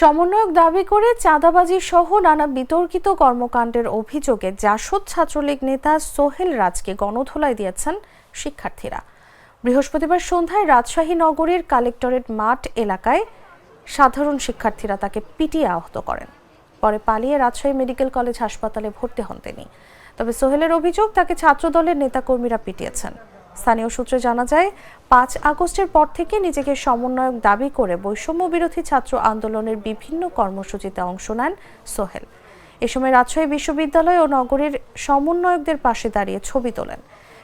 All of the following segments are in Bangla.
সমন্বয়ক দাবি করে চাঁদাবাজি সহ নানা বিতর্কিত কর্মকাণ্ডের অভিযোগে জাসদ ছাত্রলীগ নেতা সোহেল রাজকে গণধোলাই দিয়েছেন শিক্ষার্থীরা। বৃহস্পতিবার সন্ধ্যায় রাজশাহী নগরীর কালেক্টরেট মাঠ এলাকায় সাধারণ শিক্ষার্থীরা তাকে পিটিয়ে আহত করেন। পরে পালিয়ে রাজশাহী মেডিকেল কলেজ হাসপাতালে ভর্তি হন তিনি। তবে সোহেলের অভিযোগ, তাকে ছাত্রদলের নেতাকর্মীরা পিটিয়েছেন। স্থানীয় সূত্রে জানা যায়, 5 আগস্টের পর থেকে নিজেকে সমন্বয়ক দাবি করে বৈষম্য বিরোধী ছাত্র আন্দোলনের বিভিন্ন কর্মসূচিতে অংশ নেন সোহেল। এ সময় রাজশাহী বিশ্ববিদ্যালয় ও নগরীর সমন্বয়কদের পাশে দাঁড়িয়ে ছবি তোলেন।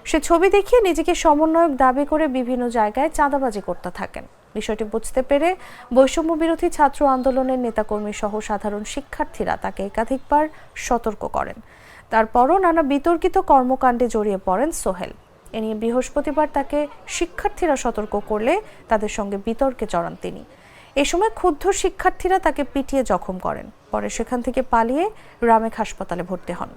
সে ছবি দেখিয়ে নিজেকে সমন্বয়ক দাবি করে বিভিন্ন জায়গায় চাঁদাবাজি করতে থাকেন। বিষয়টি বুঝতে পেরে বৈষম্য বিরোধী ছাত্র আন্দোলনের নেতাকর্মী সহ সাধারণ শিক্ষার্থীরা তাকে একাধিকবার সতর্ক করেন। তারপরও নানা বিতর্কিত কর্মকাণ্ডে জড়িয়ে পড়েন সোহেল। এ নিয়ে বৃহস্পতিবার তাকে শিক্ষার্থীরা সতর্ক করলে তাদের সঙ্গে বিতর্কে জড়ান তিনি। এ সময় ক্ষুব্ধ শিক্ষার্থীরা তাকে পিটিয়ে জখম করেন। পরে সেখান থেকে পালিয়ে রামেক হাসপাতালে ভর্তি হন।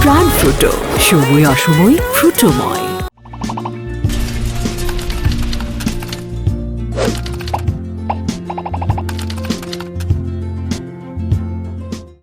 প্রাণ ফ্রুটো, সময় অসময় ফ্রুটোময়।